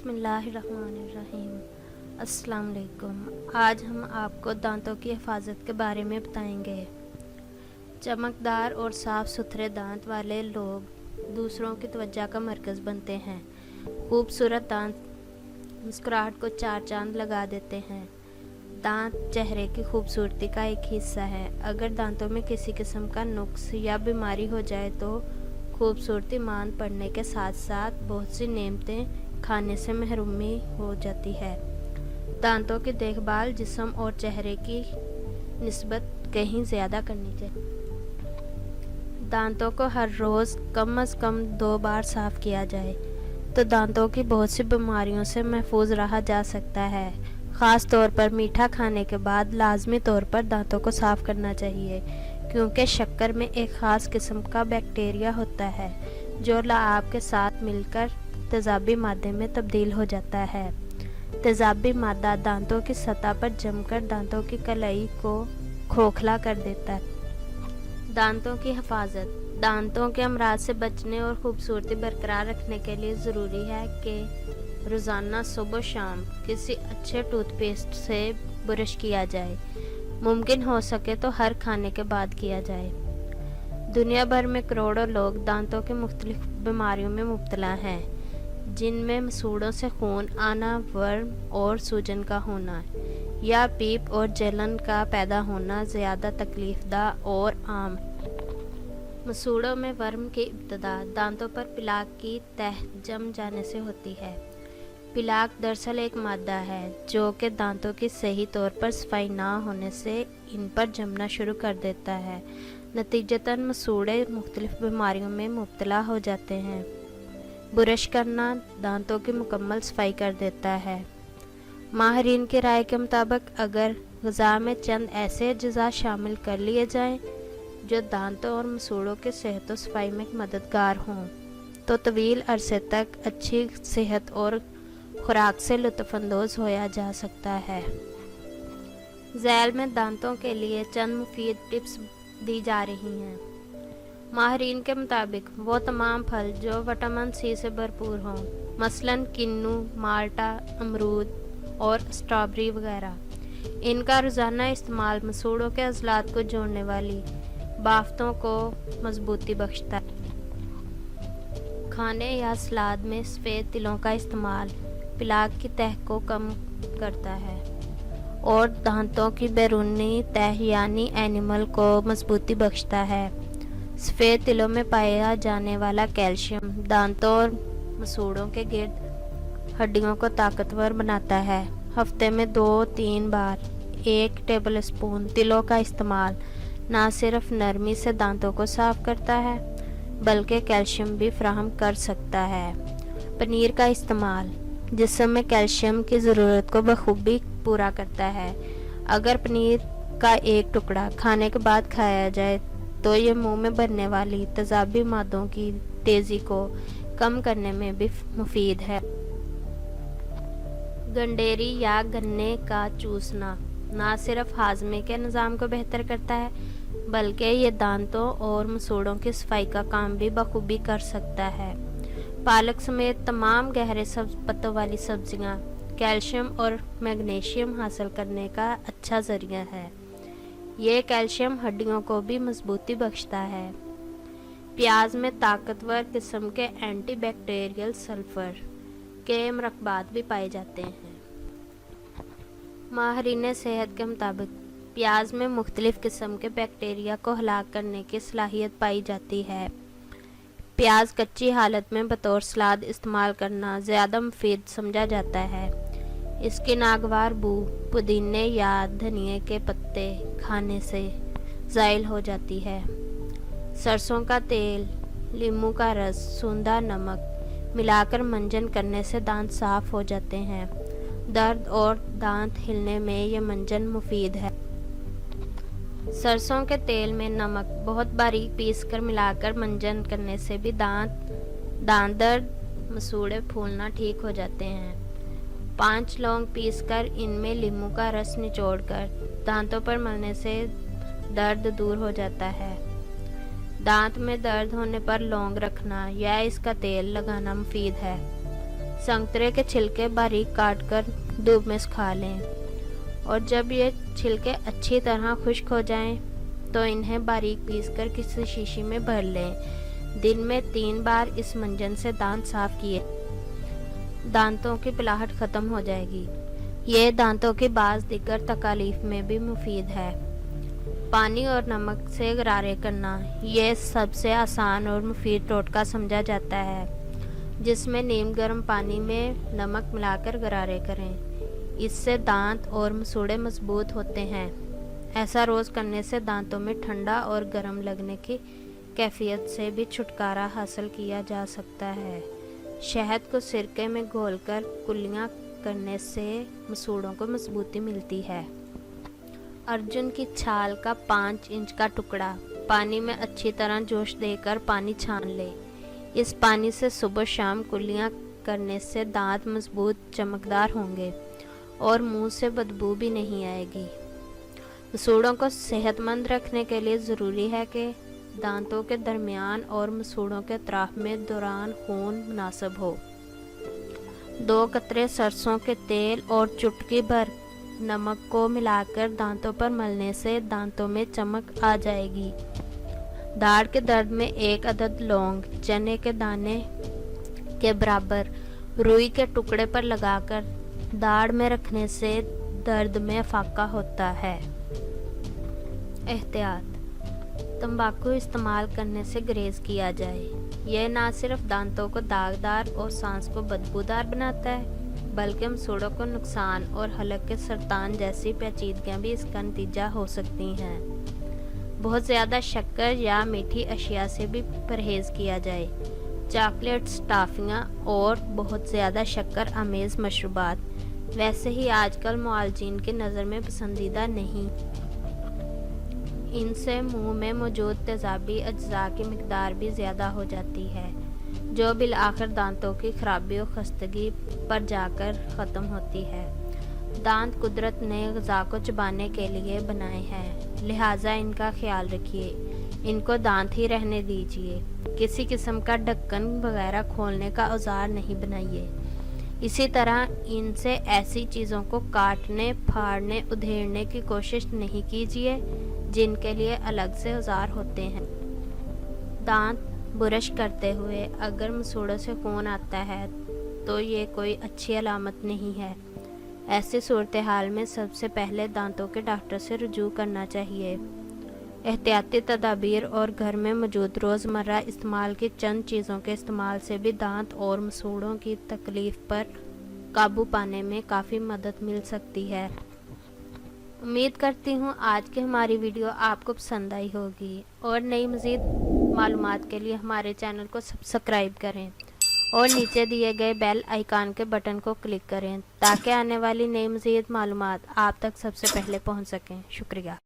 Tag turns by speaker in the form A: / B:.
A: बिस्मिल्लाहिर्रहमानिर्रहीम। अस्सलाम वालेकुम। आज हम आपको दांतों की हिफाजत के बारे में बताएंगे। चमकदार और साफ़ सुथरे दांत वाले लोग दूसरों की तवज्जो का मरकज़ बनते हैं। खूबसूरत दांत मुस्कुराहट को चार चांद लगा देते हैं। दांत चेहरे की खूबसूरती का एक हिस्सा है। अगर दांतों में किसी किस्म का नुक्स या बीमारी हो जाए तो खूबसूरती मांद पड़ने के साथ साथ बहुत सी नेमतें खाने से महरूमी हो जाती है। दांतों की देखभाल जिस्म और चेहरे की निस्बत कहीं ज़्यादा करनी चाहिए। दांतों को हर रोज़ कम से कम 2 बार साफ़ किया जाए तो दांतों की बहुत सी बीमारियों से महफूज रहा जा सकता है। ख़ास तौर पर मीठा खाने के बाद लाजमी तौर पर दांतों को साफ़ करना चाहिए, क्योंकि शक्कर में एक ख़ास किस्म का बैक्टीरिया होता है जो लआब के साथ मिलकर तेज़ाबी मादे में तब्दील हो जाता है। तेज़ाबी मादा दांतों की सतह पर जमकर दांतों की कलाई को खोखला कर देता है। दांतों की हिफाजत दांतों के अमराज से बचने और खूबसूरती बरकरार रखने के लिए ज़रूरी है कि रोज़ाना सुबह शाम किसी अच्छे टूथपेस्ट से ब्रश किया जाए। मुमकिन हो सके तो हर खाने के बाद किया जाए। दुनिया भर में करोड़ों लोग दांतों की मुख्तलिफ बीमारियों में मुब्तला हैं, जिनमें मसूड़ों से खून आना, वर्म और सूजन का होना या पीप और जलन का पैदा होना ज़्यादा तकलीफदा और आम। मसूड़ों में वर्म की इब्तदा दांतों पर पिलाक की तह जम जाने से होती है। पिलाक दरअसल एक मादा है जो कि दांतों की सही तौर पर सफाई ना होने से इन पर जमना शुरू कर देता है। नतीजतन मसूड़े मुख्तलिफ बीमारियों में मुब्तला हो जाते हैं। ब्रश करना दांतों की मुकम्मल सफाई कर देता है। माहिरीन की राय के मुताबिक अगर ग़िज़ा में चंद ऐसे अज्जा शामिल कर लिए जाएं जो दांतों और मसूड़ों की सेहत और सफाई में मददगार हों तो तवील अरसे तक अच्छी सेहत और खुराक से लुत्फ़अंदोज़ होया जा सकता है। झैल में दांतों के लिए चंद मुफीद टिप्स दी जा रही हैं। माहिरीन के मुताबिक वो तमाम फल जो विटामिन सी से भरपूर हों, मसलन किन्नू, माल्टा, अमरूद और स्ट्रॉबेरी वगैरह, इनका रोज़ाना इस्तेमाल मसूड़ों के अज़लात को जोड़ने वाली बाफ्तों को मजबूती बख्शता है। खाने या सलाद में सफ़ेद तिलों का इस्तेमाल पिलाक की तह को कम करता है और दांतों की बैरूनी तह यानी एनिमल को मजबूती बख्शता है। सफ़ेद तिलों में पाया जाने वाला कैल्शियम दांतों और मसूड़ों के गिर्द हड्डियों को ताकतवर बनाता है। हफ्ते में 2-3 बार 1 टेबल स्पून तिलों का इस्तेमाल न सिर्फ नरमी से दांतों को साफ़ करता है बल्कि कैल्शियम भी फराहम कर सकता है। पनीर का इस्तेमाल जिस्म में कैल्शियम की ज़रूरत को बखूबी पूरा करता है। अगर पनीर का एक टुकड़ा खाने के बाद खाया जाए तो ये मुंह में बनने वाली तेज़ाबी मादों की तेज़ी को कम करने में भी मुफीद है। गंडेरी या गन्ने का चूसना न सिर्फ हाजमे के निज़ाम को बेहतर करता है बल्कि ये दांतों और मसूड़ों की सफाई का काम भी बखूबी कर सकता है। पालक समेत तमाम गहरे सब्ज़ पत्तों वाली सब्जियां कैल्शियम और मैग्नीशियम हासिल करने का अच्छा ज़रिया है। ये कैल्शियम हड्डियों को भी मजबूती बख्शता है। प्याज में ताकतवर किस्म के एंटीबैक्टीरियल सल्फ़र के मरकबात भी पाए जाते हैं। माहिरीन सेहत के मुताबिक प्याज में मुख्तलिफ किस्म के बैक्टीरिया को हलाक करने की सलाहियत पाई जाती है। प्याज कच्ची हालत में बतौर सलाद इस्तेमाल करना ज़्यादा मुफीद समझा जाता है। इसकी नागवार बू पुदीने या धनिए के पत्ते खाने से ज़ाइल हो जाती है। सरसों का तेल, नींबू का रस, सूंधा नमक मिलाकर मंजन करने से दांत साफ़ हो जाते हैं। दर्द और दांत हिलने में ये मंजन मुफीद है। सरसों के तेल में नमक बहुत बारीक पीसकर मिलाकर मंजन करने से भी दांत दर्द, मसूड़े फूलना ठीक हो जाते हैं। 5 लौंग पीसकर इनमें नींबू का रस निचोड़कर दांतों पर मलने से दर्द दूर हो जाता है। दांत में दर्द होने पर लौंग रखना या इसका तेल लगाना मुफीद है। संतरे के छिलके बारीक काट कर धूप में सुखा लें और जब ये छिलके अच्छी तरह खुश्क हो जाएं, तो इन्हें बारीक पीसकर किसी शीशी में भर लें। दिन में 3 बार इस मंजन से दांत साफ किए, दांतों की पिलाहट खत्म हो जाएगी। ये दांतों की बाज दीगर तकालीफ में भी मुफीद है। पानी और नमक से गरारे करना, ये सबसे आसान और मुफीद टोटका समझा जाता है, जिसमें नीम गर्म पानी में नमक मिलाकर गरारे करें। इससे दांत और मसूड़े मजबूत होते हैं। ऐसा रोज़ करने से दांतों में ठंडा और गर्म लगने की कैफियत से भी छुटकारा हासिल किया जा सकता है। शहद को सिरके में घोलकर कुल्लियाँ करने से मसूड़ों को मजबूती मिलती है। अर्जुन की छाल का 5 इंच का टुकड़ा पानी में अच्छी तरह जोश देकर पानी छान ले। इस पानी से सुबह शाम कुल्लियाँ करने से दांत मजबूत चमकदार होंगे और मुंह से बदबू भी नहीं आएगी। मसूड़ों को सेहतमंद रखने के लिए ज़रूरी है कि दांतों के दरमियान और मसूड़ों के अतराफ में दौरान खून मुनासिब हो। 2 कतरे सरसों के तेल और चुटकी भर नमक को मिलाकर दांतों पर मलने से दांतों में चमक आ जाएगी। दाढ़ के दर्द में 1 अदद लौंग चने के दाने के बराबर रुई के टुकड़े पर लगाकर दाढ़ में रखने से दर्द में फाका होता है। एहतियात: तंबाकू इस्तेमाल करने से गुरेज किया जाए। यह ना सिर्फ दांतों को दागदार और सांस को बदबूदार बनाता है, बल्कि मसूड़ों को नुकसान और हलक के सरतान जैसी पेचीदगियाँ भी इसका नतीजा हो सकती हैं। बहुत ज़्यादा शक्कर या मीठी अशिया से भी परहेज़ किया जाए। चॉकलेट्स, टॉफ़ियाँ और बहुत ज़्यादा शक्कर आमेज़ मशरूबात वैसे ही आजकल मुआलजीन की नज़र में पसंदीदा नहीं। इनसे मुंह में मौजूद तेज़ाबी अज्जा की मिकदार भी ज़्यादा हो जाती है, जो बिलआखिर दांतों की खराबी और खस्तगी पर जाकर ख़त्म होती है। दांत कुदरत ने ग़िज़ा को चबाने के लिए बनाए हैं, लिहाजा इनका ख्याल रखिए। इनको दांत ही रहने दीजिए। किसी किस्म का ढक्कन वगैरह खोलने का औजार नहीं बनाइए। इसी तरह इनसे ऐसी चीज़ों को काटने, फाड़ने, उधेड़ने की कोशिश नहीं कीजिए जिनके लिए अलग से औजार होते हैं। दांत ब्रश करते हुए अगर मसूड़ों से खून आता है तो ये कोई अच्छी अलामत नहीं है। ऐसी सूरत हाल में सबसे पहले दांतों के डॉक्टर से रुजू करना चाहिए। एहतियाती तदाबीर और घर में मौजूद रोज़मर्रा इस्तेमाल की चंद चीज़ों के इस्तेमाल से भी दांत और मसूड़ों की तकलीफ़ पर काबू पाने में काफ़ी मदद मिल सकती है। उम्मीद करती हूँ आज की हमारी वीडियो आपको पसंद आई होगी और नई मज़ीद मालूमात के लिए हमारे चैनल को सब्सक्राइब करें और नीचे दिए गए बेल आइकन के बटन को क्लिक करें ताकि आने वाली नई मज़ीद मालूमात आप तक सबसे पहले पहुँच सकें। शुक्रिया।